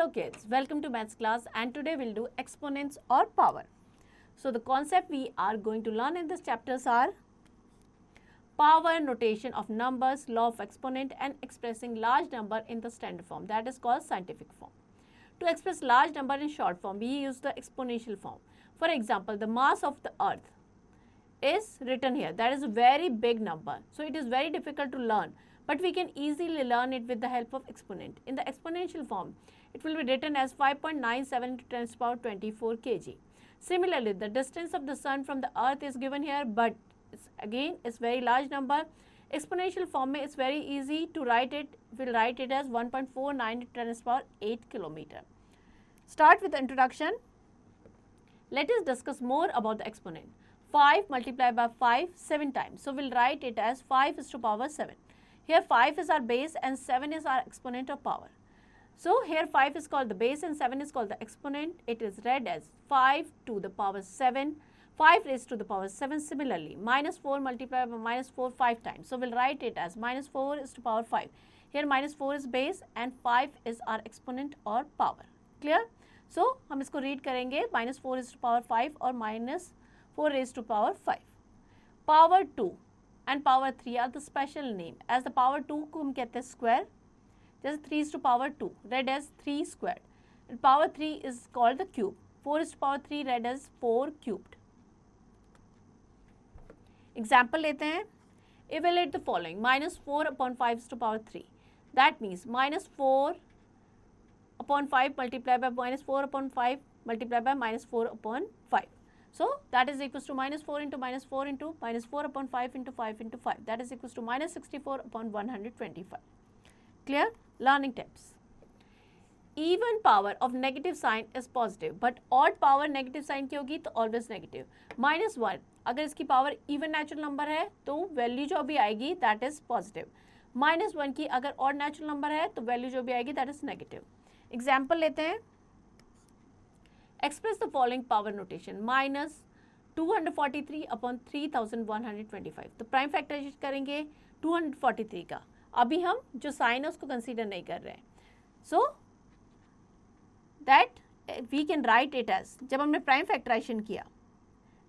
kids, welcome to maths class, and today we'll do exponents or power. So the concept we are going to learn in this chapters are power, notation of numbers, law of exponent, and expressing large number in the standard form, that is called scientific form. To express large number in short form, we use the exponential form. For example, the mass of the earth is written here. That is a very big number. So it is very difficult to learn, but we can easily learn it with the help of exponent. In the exponential form, it will be written as 5.97 to 10 to the power 24 kg. Similarly, the distance of the sun from the earth is given here, but it's very large number. Exponential form is very easy to write it. We'll write it as 1.49 to 10 to the power 8 kilometer. Start with the introduction. Let us discuss more about the exponent. 5 multiplied by 5 7 times. So we'll write it as 5 is to the power 7. Here 5 is our base and 7 is our exponent of power. So here 5 is called the base and 7 is called the exponent. It is read as 5 to the power 7, 5 raised to the power 7. Similarly, minus 4 multiplied by minus 4 5 times. So we'll write it as minus 4 is to the power 5. Here minus 4 is base and 5 is our exponent or power. Clear? So हम इसको read करेंगे minus 4 is to the power 5 और minus 4 raised to the power 5. Power 2 and power 3 are the special name. As the power 2 को हम कहते हैं square, just 3 is to power 2, read as 3 squared. And power 3 is called the cube. 4 is to power 3, read as 4 cubed. Example लेते हैं. Evaluate the following. Minus 4 upon 5 is to power 3. That means minus 4 upon 5 multiplied by minus 4 upon 5 multiplied by minus 4 upon 5. So that is equals to minus 4 into minus 4 into minus 4 upon 5 into 5 into 5. That is equals to minus 64 upon 125. Clear? Learning tips. Even power of negative sign is positive, but odd power negative sign की होगी तो always negative. Minus 1 अगर इसकी power even natural number है तो value जो भी आएगी that is positive. Minus 1 की अगर odd natural number है तो value जो भी आएगी that is negative. Example लेते हैं. Express the following power notation. Minus 243 upon 3125. तो प्राइम फैक्टराइजेशन करेंगे 243 का. अभी हम जो साइन है उसको कंसीडर नहीं कर रहे हैं. So that we can write it as, जब हमने प्राइम फैक्टराइजेशन किया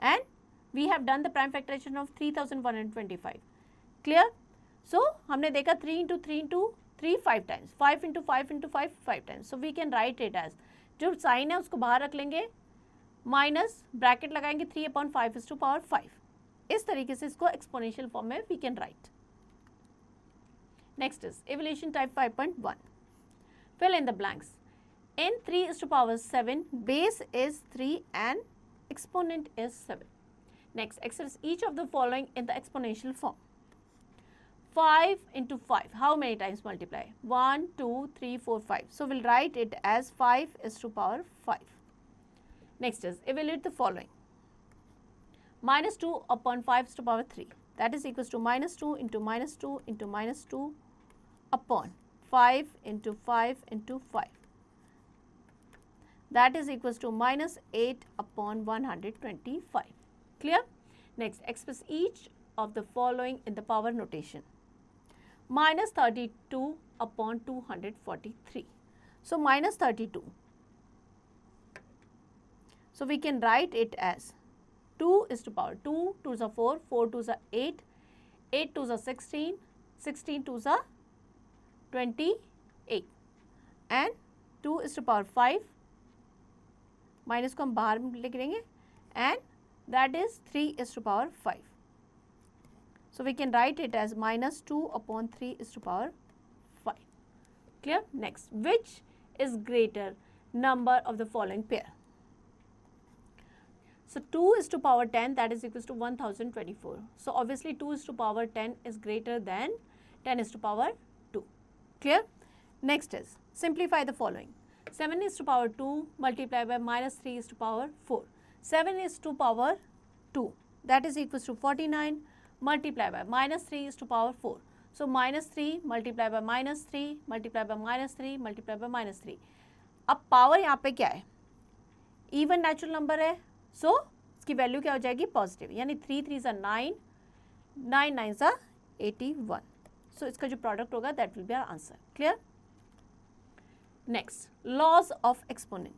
and we have done the prime factorization of 3125. Clear? So हमने देखा 3 into 3 into 3 5 times, 5 into 5 into 5 5 times. So we can write it as, जो sign है उसको बाहर रख लेंगे, माइनस ब्रैकेट लगाएंगे 3 अपॉन 5 इज टू पावर 5. इस तरीके से इसको एक्सपोनेंशियल फॉर्म में we can write. Next is evaluation type 5.1. Fill in the blanks. In 3 is to power 7, base is 3 and exponent is 7. Next, express each of the following in the exponential form. 5 into 5, how many times multiply? 1, 2, 3, 4, 5. So we'll write it as 5 is to power 5. Next is evaluate the following. Minus 2 upon 5 is to power 3. That is equals to minus 2 into minus 2 into minus 2 upon 5 into 5 into 5. That is equals to minus 8 upon 125. Clear? Next, express each of the following in the power notation. Minus 32 upon 243. So minus 32. So we can write it as 2 is to power 2, 2s are 4, 4 2s are 8, 8 2s are 16, 16 2s are 28 and 2 is to power 5, minus को हम बाहर लिख देंगे and that is 3 is to power 5. So we can write it as minus 2 upon 3 is to power 5. Clear? Next, which is greater number of the following pair? So 2 is to power 10, that is equals to 1024. So obviously 2 is to power 10 is greater than 10 is to power 2. Clear? Next is simplify the following. 7 is to power 2 multiplied by minus 3 is to power 4. 7 is to power 2, that is equals to 49 multiplied by minus 3 is to power 4. So minus 3 multiplied by minus 3 multiplied by minus 3 multiplied by minus 3. अब power यहाँ पे क्या है? Even natural number है, सो इसकी value क्या हो जाएगी? पॉजिटिव. यानी 3 3s are 9, 9 9s are 81. सो इसका जो प्रोडक्ट होगा that will be our answer. Clear? Next, laws of exponent.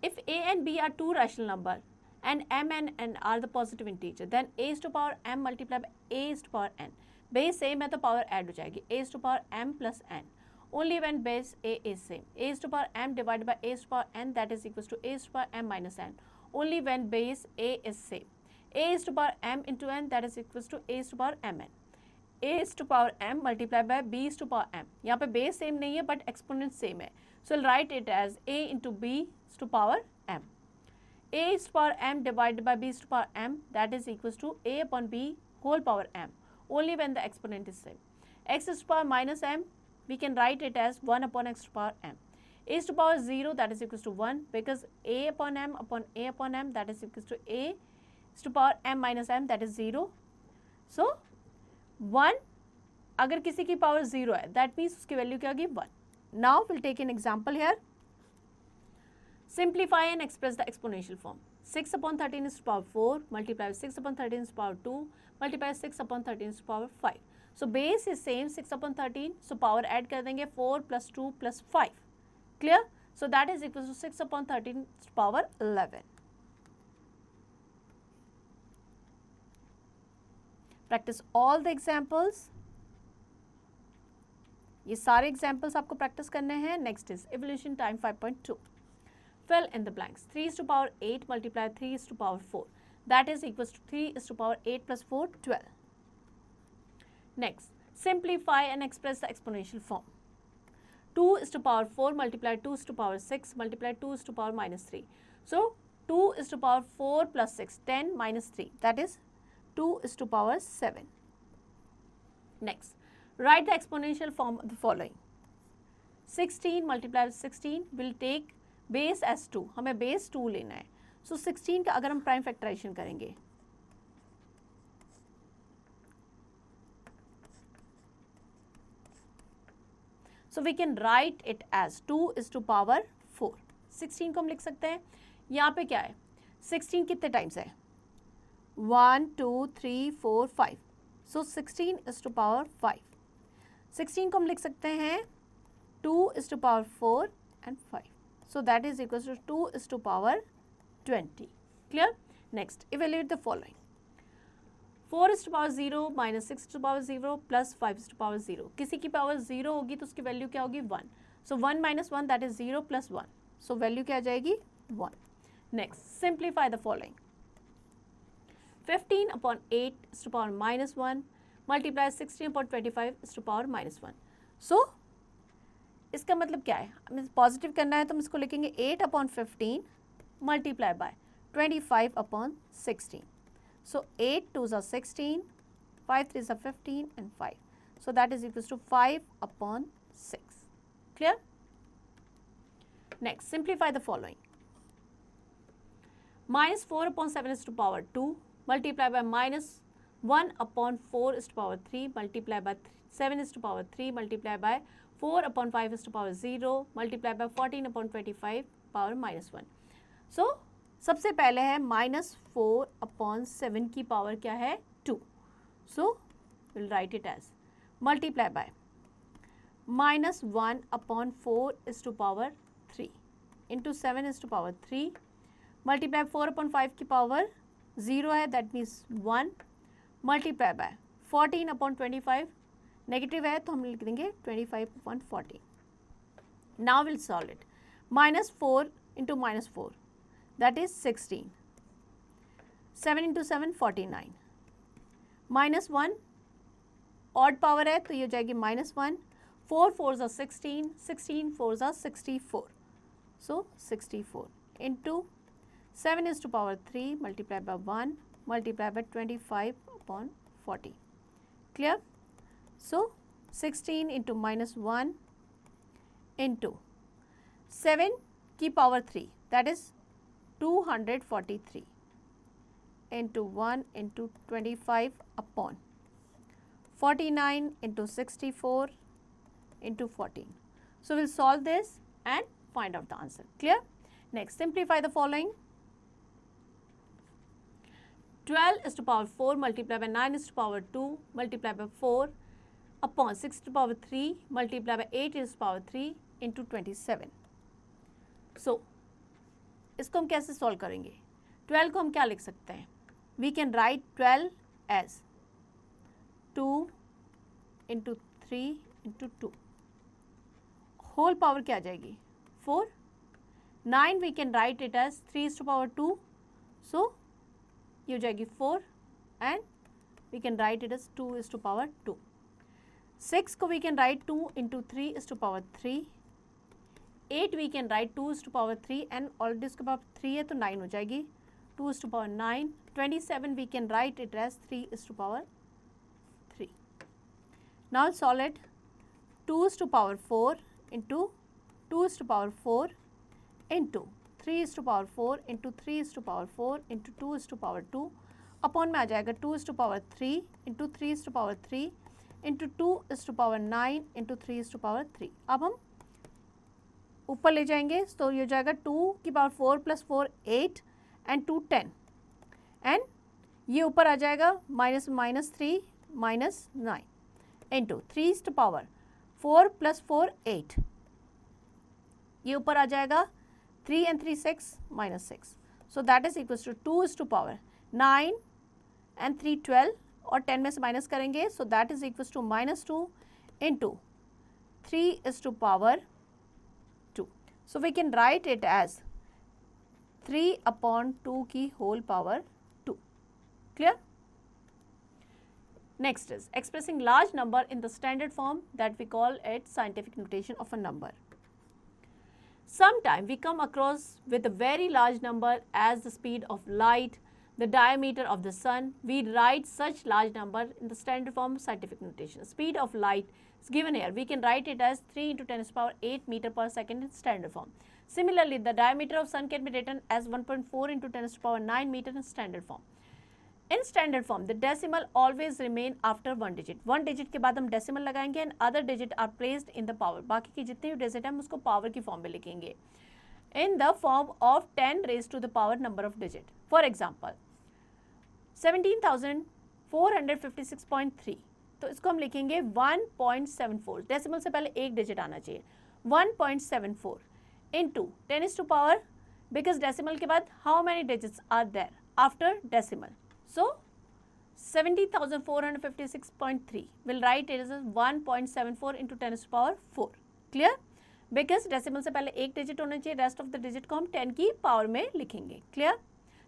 If a and b are two rational number and m and n are the positive integer, then a is to power m multiplied by a is to power n. Base same है तो power add हो जाएगी, a is to power m plus n. Only when base a is same. A is to power m divided by a is to power n, that is equals to a is to power m minus n. Only when base a is same. A is to power m into n, that is equals to a is to power mn. A is to power m multiplied by b is to power m. यहाँ पे base same नहीं है but exponent same है. So we'll write it as a into b is to power m. A is to power m divided by b is to power m, that is equals to a upon b whole power m. Only when the exponent is same. X is to power minus m, we can write it as 1 upon x to power m. A is to power 0, that is equals to 1, because a upon m, that is equals to a is to power m minus m, that is 0. So 1 अगर किसी की power 0 है, that means उसकी value क्या होगी 1. Now we'll take an example here. Simplify and express the exponential form. 6 upon 13 is to power 4 multiplied by 6 upon 13 is to power 2 multiplied by 6 upon 13 is to power 5. So base is same 6 upon 13. So power add कर देंगे 4 plus 2 plus 5. Clear? So that is equal to 6 upon 13 is to power 11. Practice all the examples. ये सारे examples आपको practice करने हैं. Next is evolution time 5.2. Fill in the blanks. 3 is to power 8 multiplied 3 is to power 4. That is equals to 3 is to power 8 plus 4, 12. Next, simplify and express the exponential form. 2 is to power 4 multiplied 2 is to power 6 multiplied 2 is to power minus 3. So 2 is to power 4 plus 6, 10 minus 3. That is 2 is to power 7. Next, write the exponential form of the following. 16 multiplied with 16 will take base as 2. हमें base 2 लेना है. So 16 का अगर हम prime factorization करेंगे, so we can write it as 2 is to power 4. 16 को हम लिख सकते हैं. यहाँ पे क्या है? 16 कितने टाइम्स है? 1, 2, 3, 4, 5. So 16 is to power 5. 16 को हम लिख सकते हैं 2 is to power 4 and 5. So that is equals to 2 is to power 20. Clear? Next, evaluate the following. 4 is to power 0 minus 6 is to power 0 plus 5 is to power 0. किसी की power 0 होगी तो उसकी वैल्यू क्या होगी? 1. So 1 minus 1, that is 0 plus 1. So value क्या आ जाएगी? 1. Next, simplify the following. 15 upon 8 is to power minus 1 multiply 16 upon 25 is to power minus 1. So इसका मतलब क्या है? हमें पॉजिटिव करना है तो हम इसको लिखेंगे 8 upon 15 multiply by 25 upon 16. So 8 2s are 16, 5 3s are 15 and 5. So that is equals to 5 upon 6. Clear? Next, simplify the following. Minus 4 upon 7 is to power 2 multiply by minus 1 upon 4 is to power 3 multiply by 7 is to power 3 multiply by 4 upon 5 is to power 0 multiply by 14 upon 25 power minus 1. So सबसे पहले है minus 4 upon 7 की power क्या है? 2. So we'll write it as multiply by minus 1 upon 4 is to power 3 into 7 is to power 3 multiply 4 upon 5 की power 0 है, that means 1 multiply by 14 upon 25 negative है तो हम लिख देंगे 25 upon 14. Now we'll solve it. Minus 4 into minus 4, that is 16. 7 into 7, 49. Minus 1, odd power है तो ये हो जाएगी minus 1. 4 4s are 16, 16 4s are 64. So 64 into 7 is to power 3 multiplied by 1 multiplied by 25 upon 40. Clear? So 16 into minus 1 into 7 की power 3, that is 243 into 1 into 25 upon 49 into 64 into 14. So we'll solve this and find out the answer. Clear? Next, simplify the following. 12 is to power 4 multiplied by 9 is to power 2 multiplied by 4 upon 6 to power 3 multiplied by 8 is to power 3 into 27. सो इसको हम कैसे solve करेंगे? 12 को हम क्या लिख सकते हैं? We can write 12 as 2 into 3 into 2. Whole power क्या आ जाएगी? 4. 9 we can write it as 3/2. So ये हो जाएगी 4 and we can write it as 2/2. 6 को we can write 2 into 3/3. 8 we can write 2/3 and already उसके पावर 3 है तो 9 हो जाएगी 2/9. 27 we can write it as 3/3. Now solve it. 2/4 into 2/4 into 3/4 into 3/4 into 2/2 upon में आ जाएगा 2/3 इंटू 3/3 इंटू 2/9 इंटू 3/3. अब हम ऊपर ले जाएंगे तो ये हो जाएगा 2 प्लस 4 8 एंड 2 10 एंड ये ऊपर आ जाएगा -3 -9 इंटू 3/4 प्लस 4 8. ये ऊपर आ जाएगा 3 and 3 6 -6. So that is equals to 2/9 and 3 12 और 10 में से माइनस करेंगे so that is equals to -2 into 3/2. So we can write it as 3/2 की whole power 2. Clear? Next is expressing large number in the standard form, that we call it scientific notation of a number. Sometime we come across with a very large number as the speed of light, the diameter of the sun. We write such large number in the standard form scientific notation. Speed of light is given here. We can write it as 3 into 10⁸ meter per second in standard form. Similarly, the diameter of sun can be written as 1.4 into 10⁹ meter in standard form. In standard form, the decimal always remain after one digit. One digit के बाद हम decimal लगाएंगे and other digit are placed in the power. बाकी की जितने भी digit हैं हम उसको power की form में लिखेंगे. In the form of 10 raised to the power number of digit. For example, 17,456.3. तो इसको हम लिखेंगे 1.74. Decimal से पहले एक digit आना चाहिए. 1.74 into 10 is to power, because decimal के बाद how many digits are there after decimal? So 70,456.3 will write it as 1.74 into 10 to the power 4. Clear? Because decimal से पहले एक digit होना चाहिए, rest of the digit को हम 10 की power में लिखेंगे. Clear?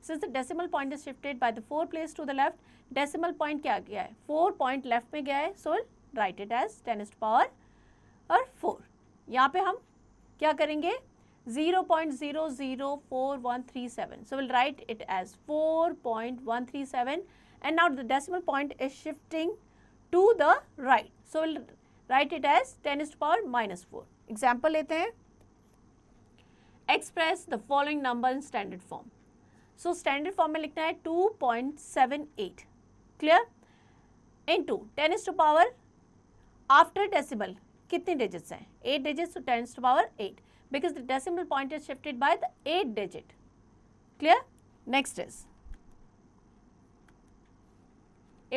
Since the decimal point is shifted by the 4 place to the left, decimal point क्या गया है? 4 point left में गया है, so we'll write it as 10 to the power और 4. यहाँ पे हम क्या करेंगे? 0.004137. So we'll write it as 4.137 and now the decimal point is shifting to the right. So we'll write it as 10 to the power -4. Example लेते हैं. Express the following number in standard form. So standard form में लिखना है 2.78. Clear? Into 10 to the power after decimal कितने digits हैं? 8 digits, so 10 to the power 8. Because the decimal point is shifted by the 8 digit. Clear? Next is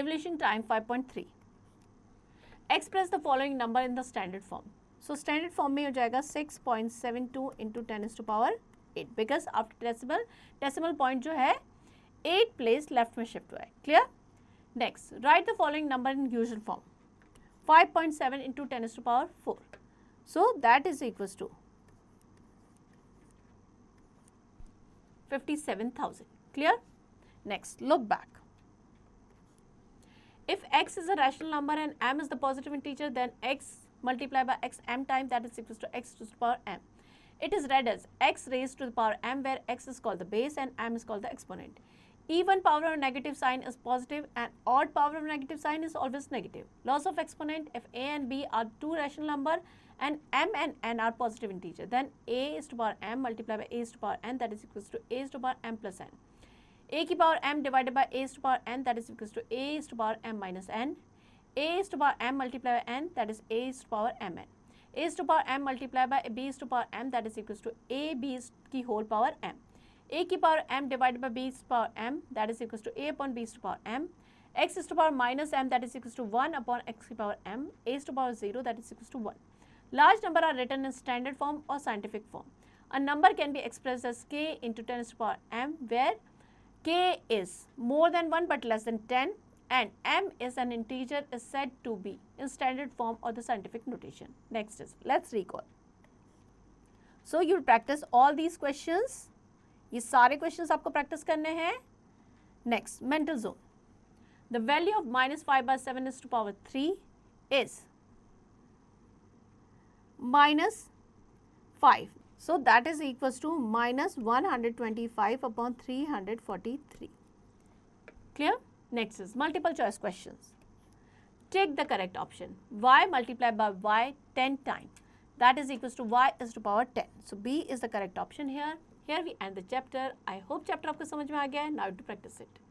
evolution time 5.3. Express the following number in the standard form. So standard form में हो जाएगा 6.72 into 10 to the power 8. Because after decimal point जो है 8 place left में shift हुआ है. Clear? Next, write the following number in usual form. 5.7 into 10 to the power 4. So that is equals to 57,000. Clear? Next, look back. If x is a rational number and m is the positive integer, then x multiplied by x m times, that is equals to x to the power m. It is read as x raised to the power m, where x is called the base and m is called the exponent. Even power of negative sign is positive and odd power of negative sign is always negative. Loss of exponent, if a and b are two rational number and m and n are positive integer, then a is to power m multiplied by a is to power n, that is equals to a is to power m plus n. A की power m divided by a is to power n, that is equals to a is to power m minus n. A is to power m multiplied by n, that is a is to power mn. A is to power m multiplied by b is to power m, that is equals to a b is की whole power m. A की power m divided by b is to power m, that is equals to a upon b is to power m. X is to power minus m, that is equals to 1 upon x की power m. A is to power 0, that is equals to 1. Large number are written in standard form or scientific form. A number can be expressed as k into 10 to the power m, where k is more than 1 but less than 10 and m is an integer is said to be in standard form or the scientific notation. Next is, let's recall. So you practice all these questions. ये सारे questions आपको practice करने हैं. Next, mental zone. The value of -5/7 is to power 3 is -5. So that is equals to -125 upon 343. Clear? Next is multiple choice questions. Take the correct option. Y multiplied by y 10 times. That is equals to y is to power 10. So B is the correct option here. Here we end the chapter. I hope chapter आपको समझ में आ गया है. Now to practice it.